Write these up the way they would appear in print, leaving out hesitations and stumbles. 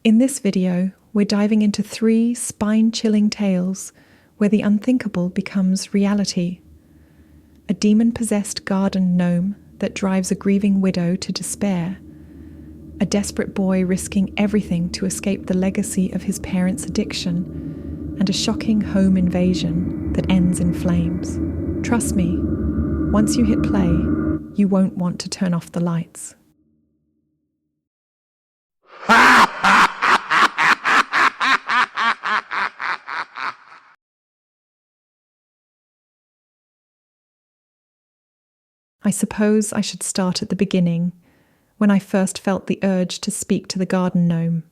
In this video, we're diving into 3 spine-chilling tales where the unthinkable becomes reality. A demon-possessed garden gnome that drives a grieving widow to despair. A desperate boy risking everything to escape the legacy of his parents' addiction. And a shocking home invasion that ends in flames. Trust me, once you hit play, you won't want to turn off the lights. I suppose I should start at the beginning, when I first felt the urge to speak to the garden gnome.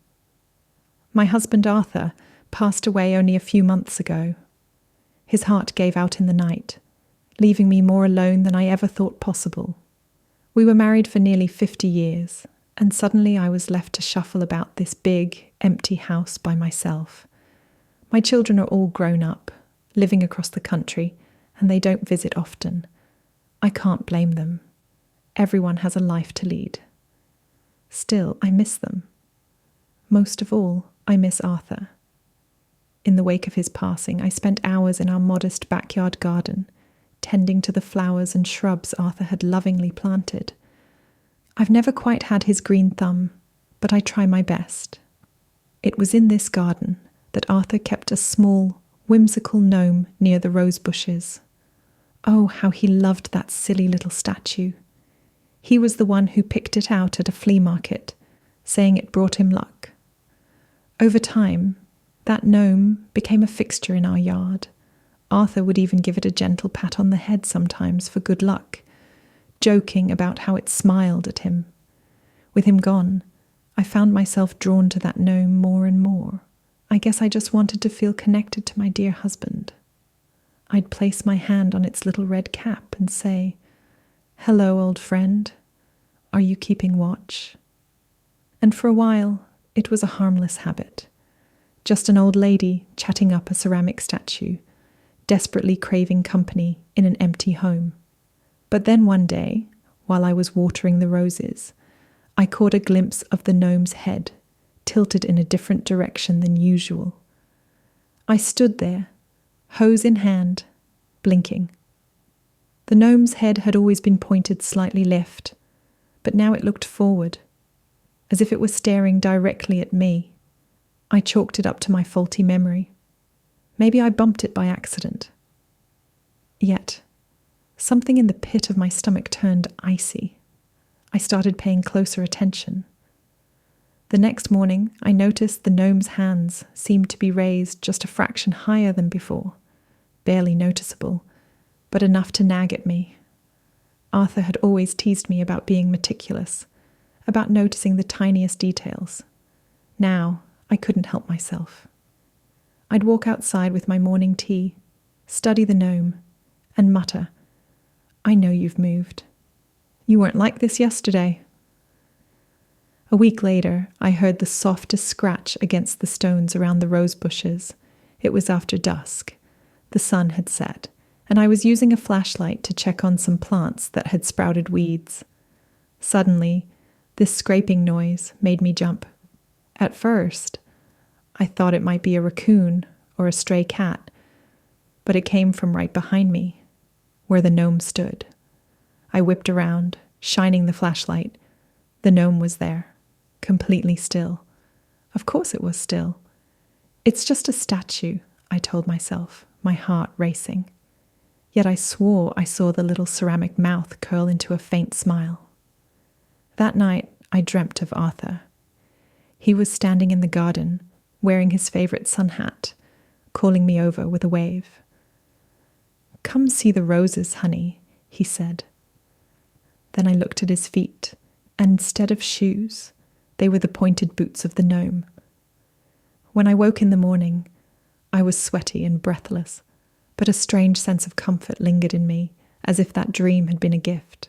My husband Arthur passed away only a few months ago. His heart gave out in the night, leaving me more alone than I ever thought possible. We were married for nearly 50 years, and suddenly I was left to shuffle about this big, empty house by myself. My children are all grown up, living across the country, and they don't visit often. I can't blame them. Everyone has a life to lead. Still, I miss them. Most of all, I miss Arthur. In the wake of his passing, I spent hours in our modest backyard garden, tending to the flowers and shrubs Arthur had lovingly planted. I've never quite had his green thumb, but I try my best. It was in this garden that Arthur kept a small, whimsical gnome near the rose bushes. Oh, how he loved that silly little statue. He was the one who picked it out at a flea market, saying it brought him luck. Over time, that gnome became a fixture in our yard. Arthur would even give it a gentle pat on the head sometimes for good luck, joking about how it smiled at him. With him gone, I found myself drawn to that gnome more and more. I guess I just wanted to feel connected to my dear husband. I'd place my hand on its little red cap and say, "Hello, old friend. Are you keeping watch?" And for a while, it was a harmless habit. Just an old lady chatting up a ceramic statue, desperately craving company in an empty home. But then one day, while I was watering the roses, I caught a glimpse of the gnome's head, tilted in a different direction than usual. I stood there, hose in hand, blinking. The gnome's head had always been pointed slightly left, but now it looked forward, as if it were staring directly at me. I chalked it up to my faulty memory. Maybe I bumped it by accident. Yet, something in the pit of my stomach turned icy. I started paying closer attention. The next morning, I noticed the gnome's hands seemed to be raised just a fraction higher than before. Barely noticeable, but enough to nag at me. Arthur had always teased me about being meticulous, about noticing the tiniest details. Now, I couldn't help myself. I'd walk outside with my morning tea, study the gnome, and mutter, "I know you've moved. You weren't like this yesterday." A week later, I heard the softest scratch against the stones around the rose bushes. It was after dusk. The sun had set, and I was using a flashlight to check on some plants that had sprouted weeds. Suddenly, this scraping noise made me jump. At first, I thought it might be a raccoon or a stray cat, but it came from right behind me, where the gnome stood. I whipped around, shining the flashlight. The gnome was there, completely still. Of course it was still. It's just a statue, I told myself, my heart racing. Yet I swore I saw the little ceramic mouth curl into a faint smile. That night, I dreamt of Arthur. He was standing in the garden, wearing his favorite sun hat, calling me over with a wave. "Come see the roses, honey," he said. Then I looked at his feet, and instead of shoes, they were the pointed boots of the gnome. When I woke in the morning, I was sweaty and breathless, but a strange sense of comfort lingered in me, as if that dream had been a gift.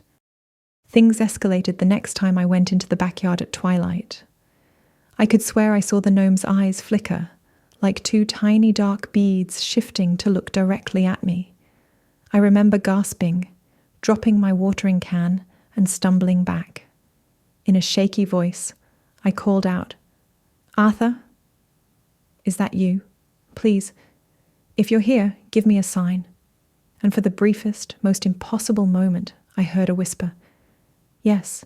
Things escalated the next time I went into the backyard at twilight. I could swear I saw the gnome's eyes flicker, like 2 tiny dark beads shifting to look directly at me. I remember gasping, dropping my watering can, and stumbling back. In a shaky voice, I called out, Arthur? Is that you? Please, if you're here, give me a sign. And for the briefest, most impossible moment, I heard a whisper. Yes.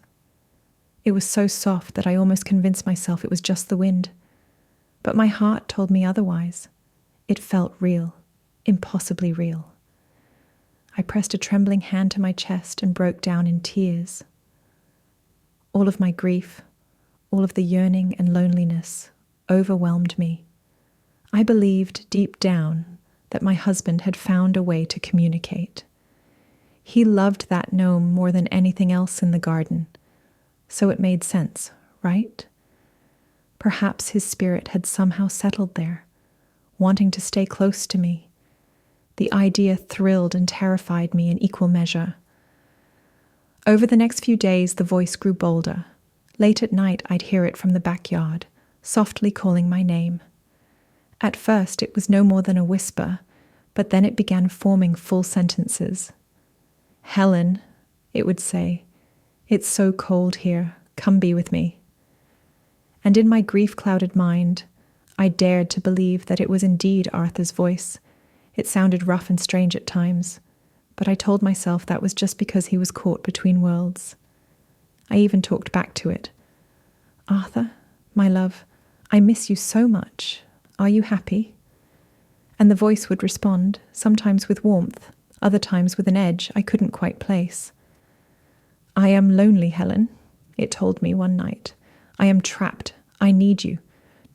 It was so soft that I almost convinced myself it was just the wind. But my heart told me otherwise. It felt real, impossibly real. I pressed a trembling hand to my chest and broke down in tears. All of my grief, all of the yearning and loneliness overwhelmed me. I believed deep down that my husband had found a way to communicate. He loved that gnome more than anything else in the garden, so it made sense, right? Perhaps his spirit had somehow settled there, wanting to stay close to me. The idea thrilled and terrified me in equal measure. Over the next few days, the voice grew bolder. Late at night, I'd hear it from the backyard, softly calling my name. At first, it was no more than a whisper, but then it began forming full sentences. "Helen," it would say, "it's so cold here. Come be with me." And in my grief-clouded mind, I dared to believe that it was indeed Arthur's voice. It sounded rough and strange at times, but I told myself that was just because he was caught between worlds. I even talked back to it. "Arthur, my love, I miss you so much. Are you happy?" And the voice would respond, sometimes with warmth, other times with an edge I couldn't quite place. "I am lonely, Helen," it told me one night. "I am trapped. I need you.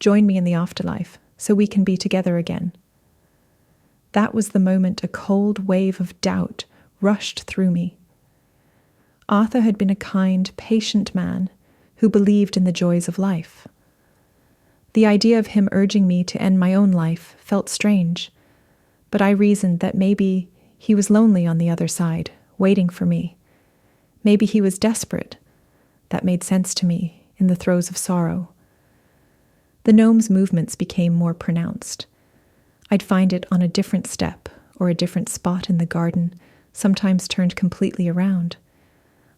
Join me in the afterlife, so we can be together again." That was the moment a cold wave of doubt rushed through me. Arthur had been a kind, patient man who believed in the joys of life. The idea of him urging me to end my own life felt strange, but I reasoned that maybe he was lonely on the other side, waiting for me. Maybe he was desperate. That made sense to me in the throes of sorrow. The gnome's movements became more pronounced. I'd find it on a different step or a different spot in the garden, sometimes turned completely around.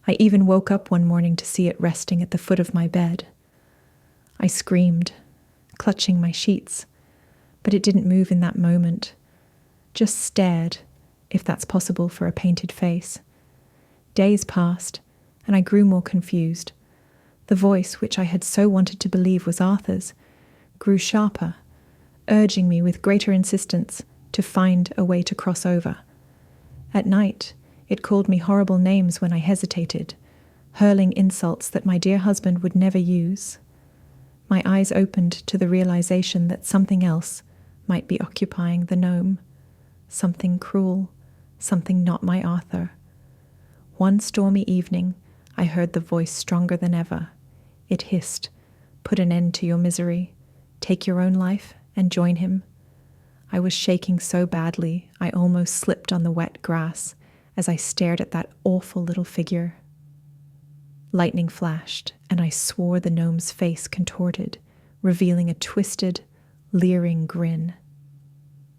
I even woke up one morning to see it resting at the foot of my bed. I screamed, clutching my sheets, but it didn't move in that moment, just stared, if that's possible for a painted face. Days passed, and I grew more confused. The voice, which I had so wanted to believe was Arthur's, grew sharper, urging me with greater insistence to find a way to cross over. At night, it called me horrible names when I hesitated, hurling insults that my dear husband would never use. My eyes opened to the realization that something else might be occupying the gnome. Something cruel, something not my Arthur. One stormy evening, I heard the voice stronger than ever. It hissed, "Put an end to your misery. Take your own life and join him." I was shaking so badly I almost slipped on the wet grass as I stared at that awful little figure. Lightning flashed, and I swore the gnome's face contorted, revealing a twisted, leering grin.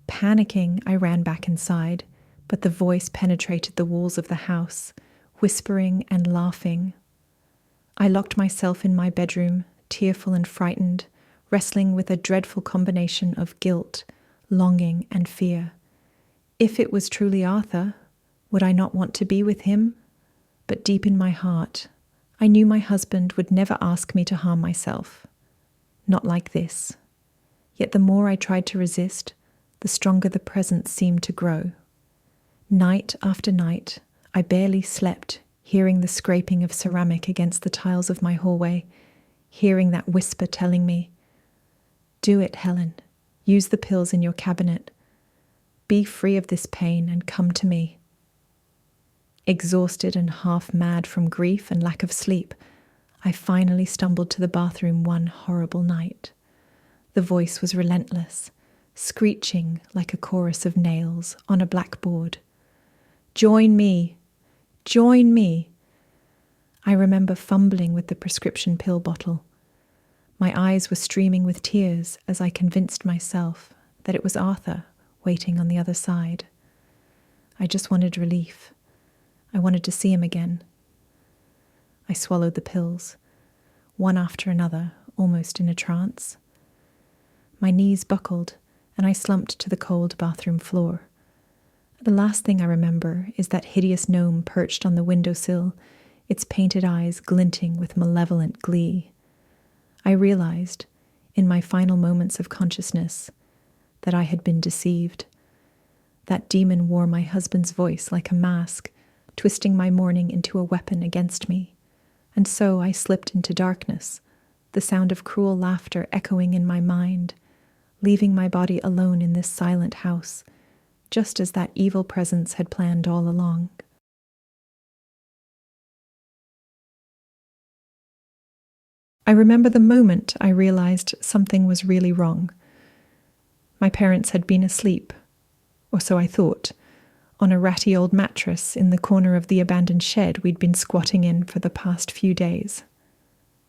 Panicking, I ran back inside, but the voice penetrated the walls of the house, whispering and laughing. I locked myself in my bedroom, tearful and frightened, wrestling with a dreadful combination of guilt, longing, and fear. If it was truly Arthur, would I not want to be with him? But deep in my heart, I knew my husband would never ask me to harm myself. Not like this. Yet the more I tried to resist, the stronger the presence seemed to grow. Night after night, I barely slept, hearing the scraping of ceramic against the tiles of my hallway, hearing that whisper telling me, "Do it, Helen. Use the pills in your cabinet. Be free of this pain and come to me." Exhausted and half mad from grief and lack of sleep, I finally stumbled to the bathroom one horrible night. The voice was relentless, screeching like a chorus of nails on a blackboard. "Join me! Join me!" I remember fumbling with the prescription pill bottle. My eyes were streaming with tears as I convinced myself that it was Arthur waiting on the other side. I just wanted relief. I wanted to see him again. I swallowed the pills, one after another, almost in a trance. My knees buckled, and I slumped to the cold bathroom floor. The last thing I remember is that hideous gnome perched on the windowsill, its painted eyes glinting with malevolent glee. I realized, in my final moments of consciousness, that I had been deceived. That demon wore my husband's voice like a mask, twisting my mourning into a weapon against me. And so I slipped into darkness, the sound of cruel laughter echoing in my mind, leaving my body alone in this silent house, just as that evil presence had planned all along. I remember the moment I realized something was really wrong. My parents had been asleep, or so I thought, on a ratty old mattress in the corner of the abandoned shed we'd been squatting in for the past few days.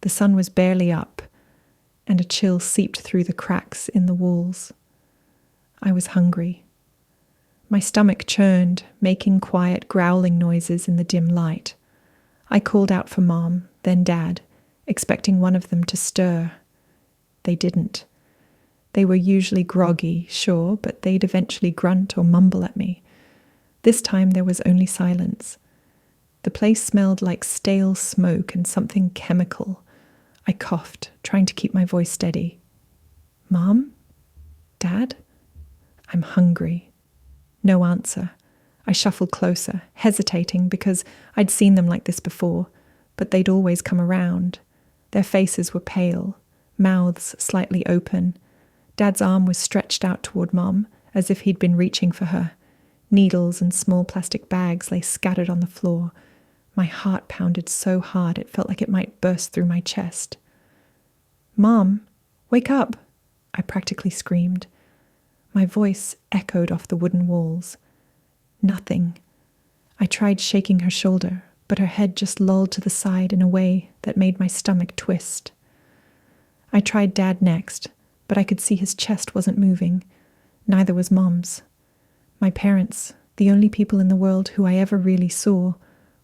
The sun was barely up, and a chill seeped through the cracks in the walls. I was hungry. My stomach churned, making quiet, growling noises in the dim light. I called out for Mom, then Dad, expecting one of them to stir. They didn't. They were usually groggy, sure, but they'd eventually grunt or mumble at me. This time there was only silence. The place smelled like stale smoke and something chemical. I coughed, trying to keep my voice steady. Mom? Dad? I'm hungry. No answer. I shuffled closer, hesitating because I'd seen them like this before, but they'd always come around. Their faces were pale, mouths slightly open. Dad's arm was stretched out toward Mom, as if he'd been reaching for her. Needles and small plastic bags lay scattered on the floor. My heart pounded so hard it felt like it might burst through my chest. Mom, wake up! I practically screamed. My voice echoed off the wooden walls. Nothing. I tried shaking her shoulder, but her head just lolled to the side in a way that made my stomach twist. I tried Dad next, but I could see his chest wasn't moving. Neither was Mom's. My parents, the only people in the world who I ever really saw,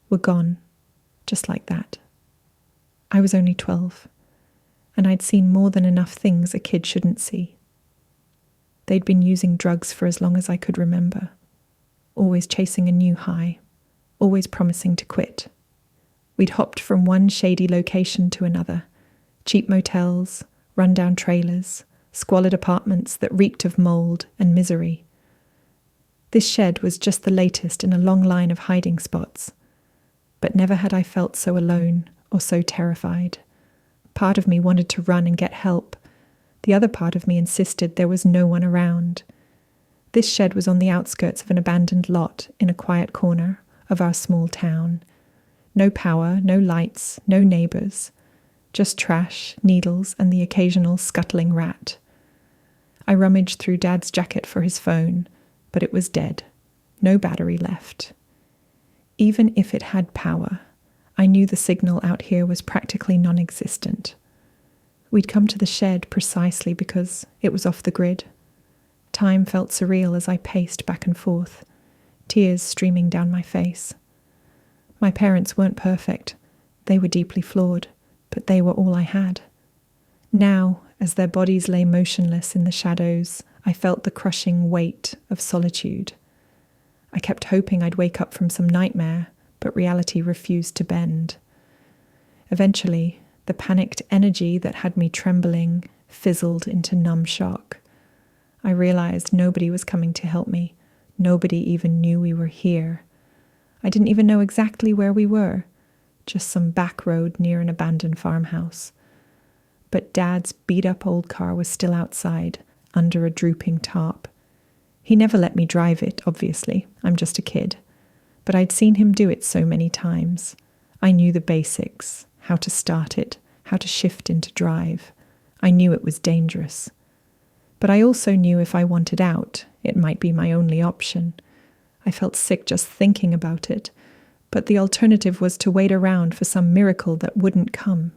were gone, just like that. I was only 12, and I'd seen more than enough things a kid shouldn't see. They'd been using drugs for as long as I could remember, always chasing a new high, always promising to quit. We'd hopped from one shady location to another, cheap motels, run-down trailers, squalid apartments that reeked of mold and misery. This shed was just the latest in a long line of hiding spots. But never had I felt so alone or so terrified. Part of me wanted to run and get help. The other part of me insisted there was no one around. This shed was on the outskirts of an abandoned lot in a quiet corner of our small town. No power, no lights, no neighbors. Just trash, needles, and the occasional scuttling rat. I rummaged through Dad's jacket for his phone, but it was dead. No battery left. Even if it had power, I knew the signal out here was practically non-existent. We'd come to the shed precisely because it was off the grid. Time felt surreal as I paced back and forth, tears streaming down my face. My parents weren't perfect. They were deeply flawed, but they were all I had. Now, as their bodies lay motionless in the shadows, I felt the crushing weight of solitude. I kept hoping I'd wake up from some nightmare, but reality refused to bend. Eventually, the panicked energy that had me trembling fizzled into numb shock. I realized nobody was coming to help me. Nobody even knew we were here. I didn't even know exactly where we were, just some back road near an abandoned farmhouse. But Dad's beat-up old car was still outside, under a drooping tarp. He never let me drive it, obviously. I'm just a kid. But I'd seen him do it so many times. I knew the basics, how to start it, how to shift into drive. I knew it was dangerous. But I also knew if I wanted out, it might be my only option. I felt sick just thinking about it, but the alternative was to wait around for some miracle that wouldn't come.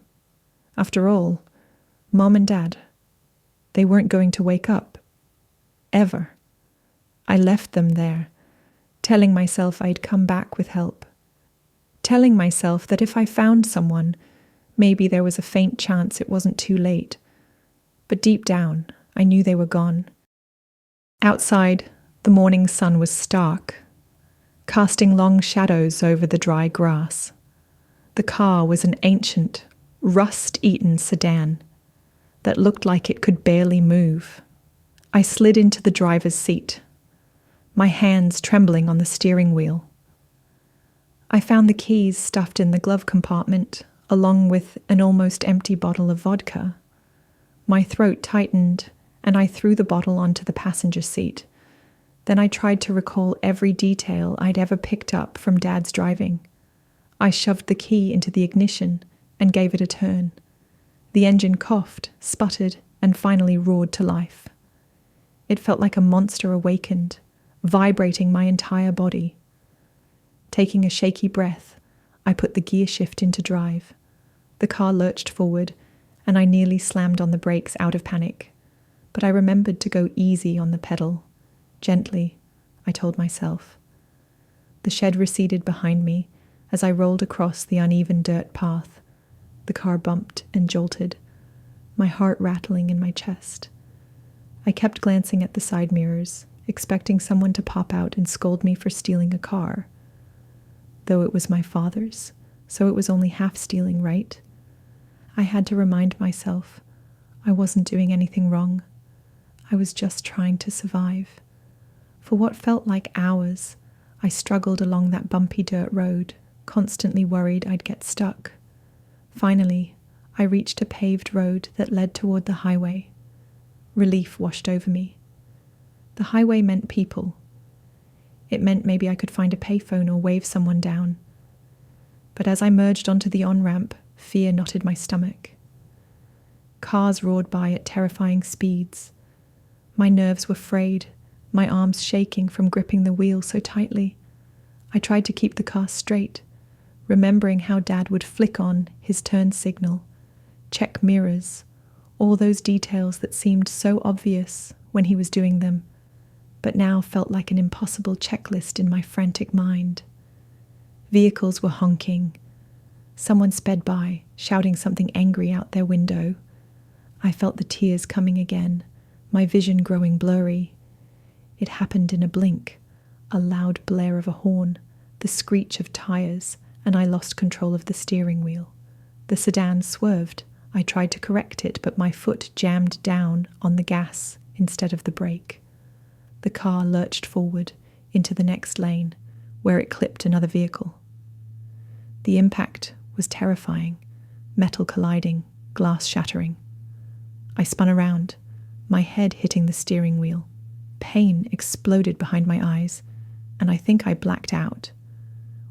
After all, Mom and Dad, they weren't going to wake up. Ever. I left them there, telling myself I'd come back with help. Telling myself that if I found someone, maybe there was a faint chance it wasn't too late. But deep down, I knew they were gone. Outside, the morning sun was stark, casting long shadows over the dry grass. The car was an ancient, rust-eaten sedan that looked like it could barely move. I slid into the driver's seat, my hands trembling on the steering wheel. I found the keys stuffed in the glove compartment, along with an almost empty bottle of vodka. My throat tightened, and I threw the bottle onto the passenger seat. Then I tried to recall every detail I'd ever picked up from Dad's driving. I shoved the key into the ignition and gave it a turn. The engine coughed, sputtered, and finally roared to life. It felt like a monster awakened, vibrating my entire body. Taking a shaky breath, I put the gear shift into drive. The car lurched forward, and I nearly slammed on the brakes out of panic. But I remembered to go easy on the pedal. Gently, I told myself. The shed receded behind me as I rolled across the uneven dirt path. The car bumped and jolted, my heart rattling in my chest. I kept glancing at the side mirrors, expecting someone to pop out and scold me for stealing a car. Though it was my father's, so it was only half stealing, right? I had to remind myself I wasn't doing anything wrong. I was just trying to survive. For what felt like hours, I struggled along that bumpy dirt road, constantly worried I'd get stuck. Finally, I reached a paved road that led toward the highway. Relief washed over me. The highway meant people. It meant maybe I could find a payphone or wave someone down. But as I merged onto the on-ramp, fear knotted my stomach. Cars roared by at terrifying speeds. My nerves were frayed, my arms shaking from gripping the wheel so tightly. I tried to keep the car straight, remembering how Dad would flick on his turn signal, check mirrors, all those details that seemed so obvious when he was doing them, but now felt like an impossible checklist in my frantic mind. Vehicles were honking. Someone sped by, shouting something angry out their window. I felt the tears coming again, my vision growing blurry. It happened in a blink, a loud blare of a horn, the screech of tires, and I lost control of the steering wheel. The sedan swerved. I tried to correct it, but my foot jammed down on the gas instead of the brake. The car lurched forward into the next lane, where it clipped another vehicle. The impact was terrifying, metal colliding, glass shattering. I spun around, my head hitting the steering wheel. Pain exploded behind my eyes, and I think I blacked out.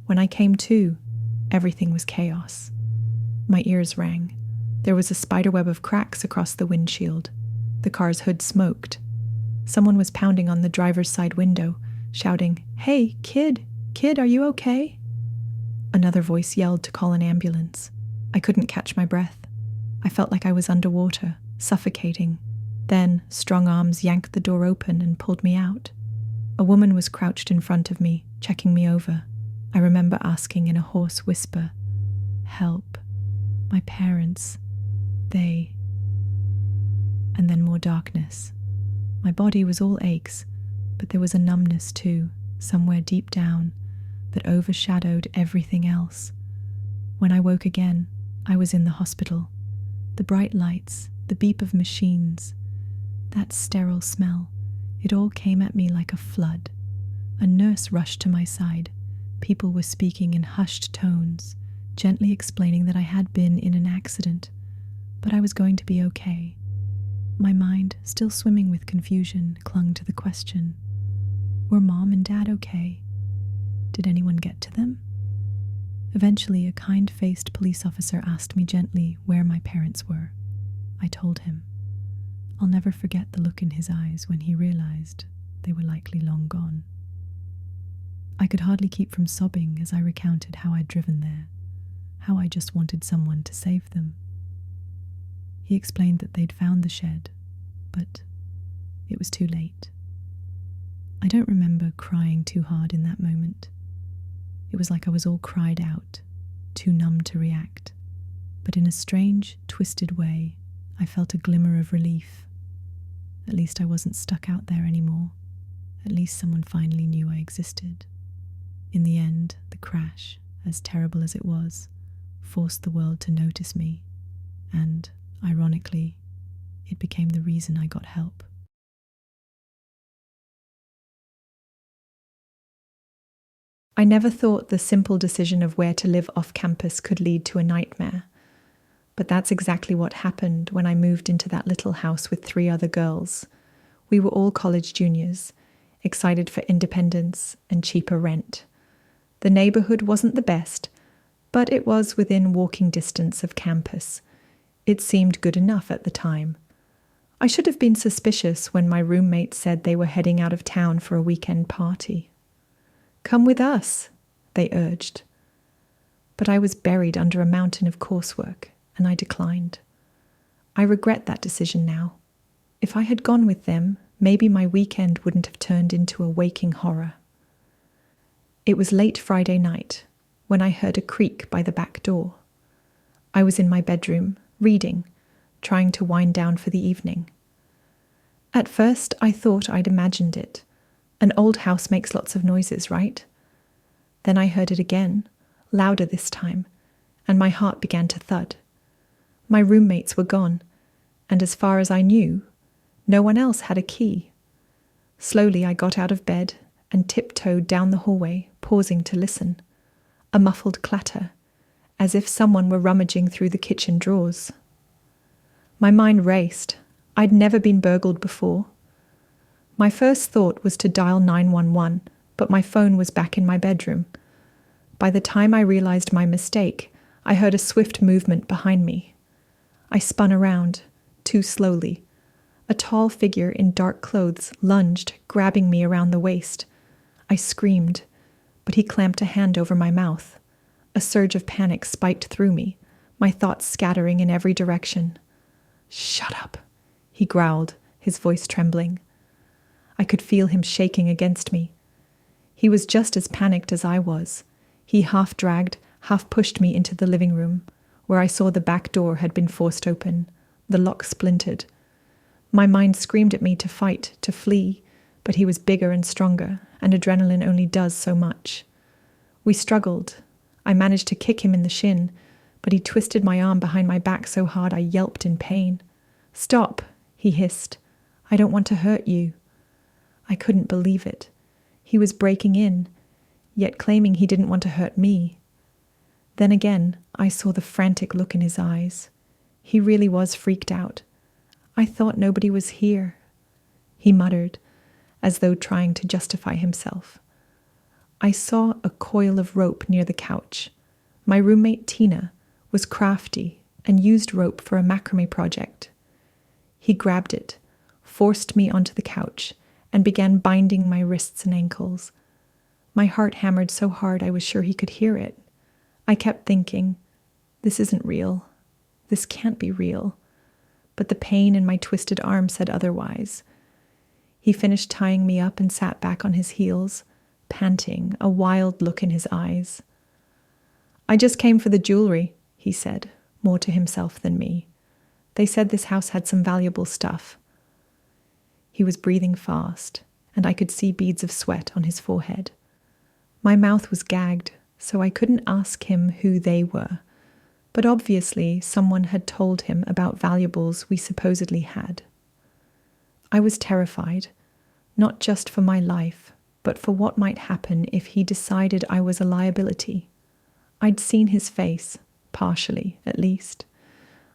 When I came to, everything was chaos. My ears rang. There was a spiderweb of cracks across the windshield. The car's hood smoked. Someone was pounding on the driver's side window, shouting, "Hey, kid, are you okay?" Another voice yelled to call an ambulance. I couldn't catch my breath. I felt like I was underwater, suffocating. Then, strong arms yanked the door open and pulled me out. A woman was crouched in front of me, checking me over. I remember asking in a hoarse whisper, "Help. My parents. They..." And then more darkness. My body was all aches, but there was a numbness too, somewhere deep down, that overshadowed everything else. When I woke again, I was in the hospital. The bright lights, the beep of machines, that sterile smell, it all came at me like a flood. A nurse rushed to my side. People were speaking in hushed tones, gently explaining that I had been in an accident, but I was going to be okay. My mind, still swimming with confusion, clung to the question, were Mom and Dad okay? Did anyone get to them? Eventually, a kind-faced police officer asked me gently where my parents were. I told him. I'll never forget the look in his eyes when he realized they were likely long gone. I could hardly keep from sobbing as I recounted how I'd driven there, how I just wanted someone to save them. He explained that they'd found the shed, but it was too late. I don't remember crying too hard in that moment. It was like I was all cried out, too numb to react. But in a strange, twisted way, I felt a glimmer of relief. At least I wasn't stuck out there anymore. At least someone finally knew I existed. In the end, the crash, as terrible as it was, forced the world to notice me, and, ironically, it became the reason I got help. I never thought the simple decision of where to live off campus could lead to a nightmare. But that's exactly what happened when I moved into that little house with 3 other girls. We were all college juniors, excited for independence and cheaper rent. The neighborhood wasn't the best, but it was within walking distance of campus. It seemed good enough at the time. I should have been suspicious when my roommates said they were heading out of town for a weekend party. "Come with us," they urged. But I was buried under a mountain of coursework, and I declined. I regret that decision now. If I had gone with them, maybe my weekend wouldn't have turned into a waking horror. It was late Friday night when I heard a creak by the back door. I was in my bedroom, reading, trying to wind down for the evening. At first, I thought I'd imagined it. An old house makes lots of noises, right? Then I heard it again, louder this time, and my heart began to thud. My roommates were gone, and as far as I knew, no one else had a key. Slowly I got out of bed and tiptoed down the hallway, pausing to listen. A muffled clatter, as if someone were rummaging through the kitchen drawers. My mind raced. I'd never been burgled before. My first thought was to dial 911, but my phone was back in my bedroom. By the time I realized my mistake, I heard a swift movement behind me. I spun around, too slowly. A tall figure in dark clothes lunged, grabbing me around the waist. I screamed, but he clamped a hand over my mouth. A surge of panic spiked through me, my thoughts scattering in every direction. "Shut up," he growled, his voice trembling. I could feel him shaking against me. He was just as panicked as I was. He half dragged, half pushed me into the living room, where I saw the back door had been forced open, the lock splintered. My mind screamed at me to fight, to flee, but he was bigger and stronger, and adrenaline only does so much. We struggled. I managed to kick him in the shin, but he twisted my arm behind my back so hard I yelped in pain. "Stop," he hissed. "I don't want to hurt you." I couldn't believe it. He was breaking in, yet claiming he didn't want to hurt me. Then again, I saw the frantic look in his eyes. He really was freaked out. "I thought nobody was here," he muttered, as though trying to justify himself. I saw a coil of rope near the couch. My roommate Tina was crafty and used rope for a macrame project. He grabbed it, forced me onto the couch, and began binding my wrists and ankles. My heart hammered so hard I was sure he could hear it. I kept thinking, this isn't real. This can't be real. But the pain in my twisted arm said otherwise. He finished tying me up and sat back on his heels, panting, a wild look in his eyes. "I just came for the jewelry," he said, more to himself than me. "They said this house had some valuable stuff." He was breathing fast, and I could see beads of sweat on his forehead. My mouth was gagged, so I couldn't ask him who they were, but obviously someone had told him about valuables we supposedly had. I was terrified, not just for my life, but for what might happen if he decided I was a liability. I'd seen his face, partially at least.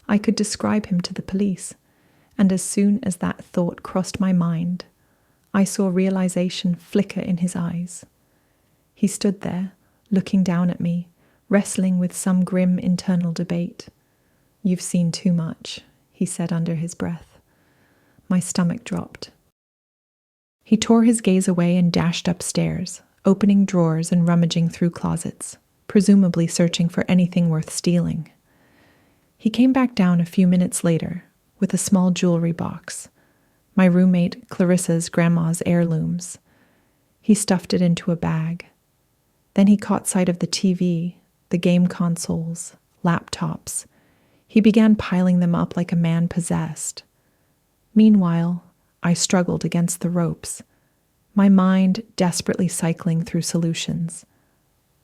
I could describe him to the police, and as soon as that thought crossed my mind, I saw realization flicker in his eyes. He stood there, looking down at me, wrestling with some grim internal debate. "You've seen too much," he said under his breath. My stomach dropped. He tore his gaze away and dashed upstairs, opening drawers and rummaging through closets, presumably searching for anything worth stealing. He came back down a few minutes later with a small jewelry box, my roommate Clarissa's grandma's heirlooms. He stuffed it into a bag. Then he caught sight of the TV, the game consoles, laptops. He began piling them up like a man possessed. Meanwhile, I struggled against the ropes, my mind desperately cycling through solutions.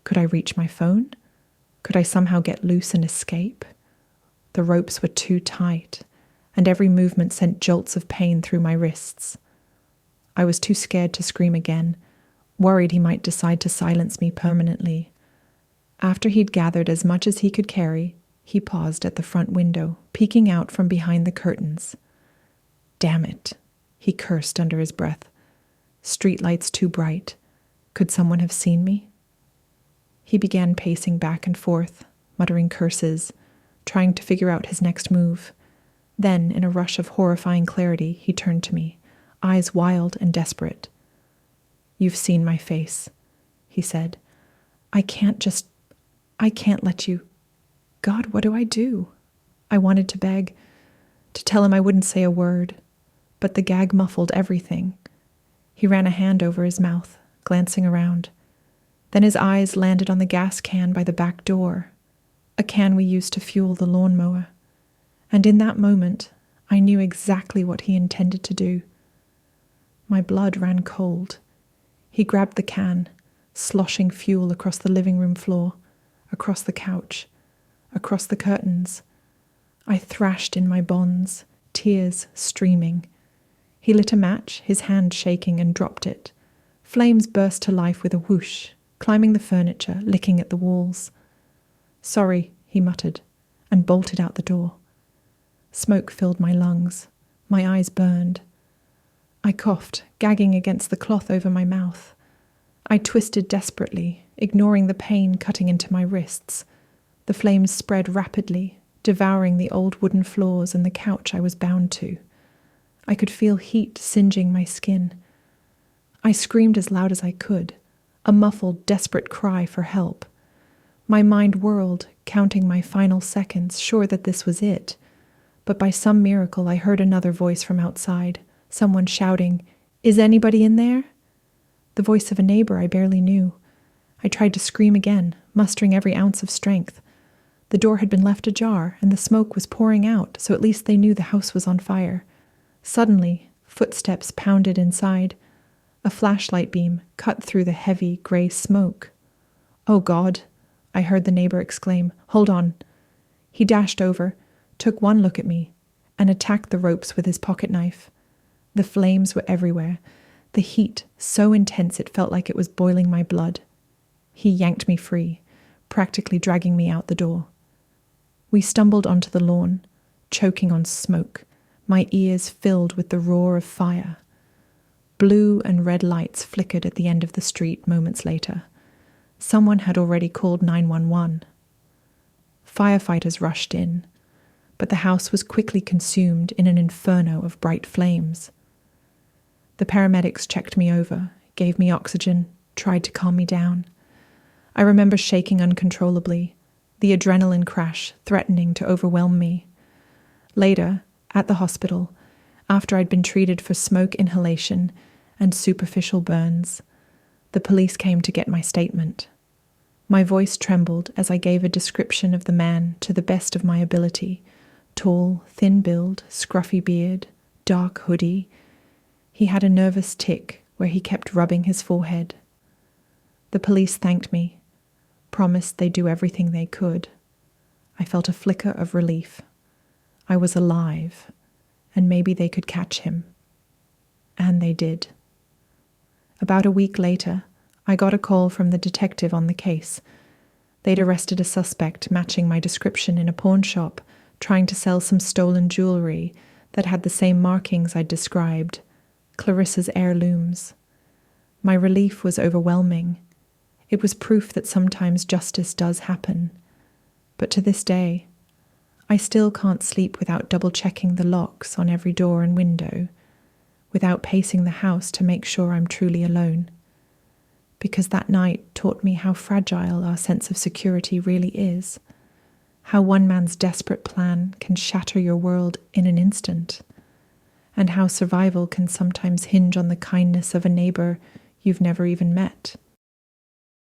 Could I reach my phone? Could I somehow get loose and escape? The ropes were too tight, and every movement sent jolts of pain through my wrists. I was too scared to scream again, worried he might decide to silence me permanently. After he'd gathered as much as he could carry, he paused at the front window, peeking out from behind the curtains. "Damn it," he cursed under his breath. "Streetlights too bright. Could someone have seen me?" He began pacing back and forth, muttering curses, trying to figure out his next move. Then, in a rush of horrifying clarity, he turned to me, eyes wild and desperate. "You've seen my face," he said. I can't let you. God, what do I do?" I wanted to beg, to tell him I wouldn't say a word, but the gag muffled everything. He ran a hand over his mouth, glancing around. Then his eyes landed on the gas can by the back door, a can we used to fuel the lawnmower. And in that moment, I knew exactly what he intended to do. My blood ran cold. He grabbed the can, sloshing fuel across the living room floor, across the couch, across the curtains. I thrashed in my bonds, tears streaming. He lit a match, his hand shaking, and dropped it. Flames burst to life with a whoosh, climbing the furniture, licking at the walls. "Sorry," he muttered, and bolted out the door. Smoke filled my lungs. My eyes burned. I coughed, gagging against the cloth over my mouth. I twisted desperately, ignoring the pain cutting into my wrists. The flames spread rapidly, devouring the old wooden floors and the couch I was bound to. I could feel heat singeing my skin. I screamed as loud as I could, a muffled, desperate cry for help. My mind whirled, counting my final seconds, sure that this was it. But by some miracle I heard another voice from outside, someone shouting, "Is anybody in there?" The voice of a neighbor I barely knew. I tried to scream again, mustering every ounce of strength. The door had been left ajar, and the smoke was pouring out, so at least they knew the house was on fire. Suddenly, footsteps pounded inside. A flashlight beam cut through the heavy, gray smoke. "Oh God," I heard the neighbor exclaim. "Hold on." He dashed over, took one look at me, and attacked the ropes with his pocket knife. The flames were everywhere, the heat so intense it felt like it was boiling my blood. He yanked me free, practically dragging me out the door. We stumbled onto the lawn, choking on smoke, my ears filled with the roar of fire. Blue and red lights flickered at the end of the street moments later. Someone had already called 911. Firefighters rushed in, but the house was quickly consumed in an inferno of bright flames. The paramedics checked me over, gave me oxygen, tried to calm me down. I remember shaking uncontrollably, the adrenaline crash threatening to overwhelm me. Later, at the hospital, after I'd been treated for smoke inhalation and superficial burns, the police came to get my statement. My voice trembled as I gave a description of the man to the best of my ability. Tall, thin build, scruffy beard, dark hoodie. He had a nervous tic where he kept rubbing his forehead. The police thanked me, promised they'd do everything they could. I felt a flicker of relief. I was alive, and maybe they could catch him. And they did. About a week later, I got a call from the detective on the case. They'd arrested a suspect matching my description in a pawn shop, trying to sell some stolen jewelry that had the same markings I'd described, Clarissa's heirlooms. My relief was overwhelming. It was proof that sometimes justice does happen. But to this day, I still can't sleep without double-checking the locks on every door and window, without pacing the house to make sure I'm truly alone. Because that night taught me how fragile our sense of security really is, how one man's desperate plan can shatter your world in an instant, and how survival can sometimes hinge on the kindness of a neighbor you've never even met.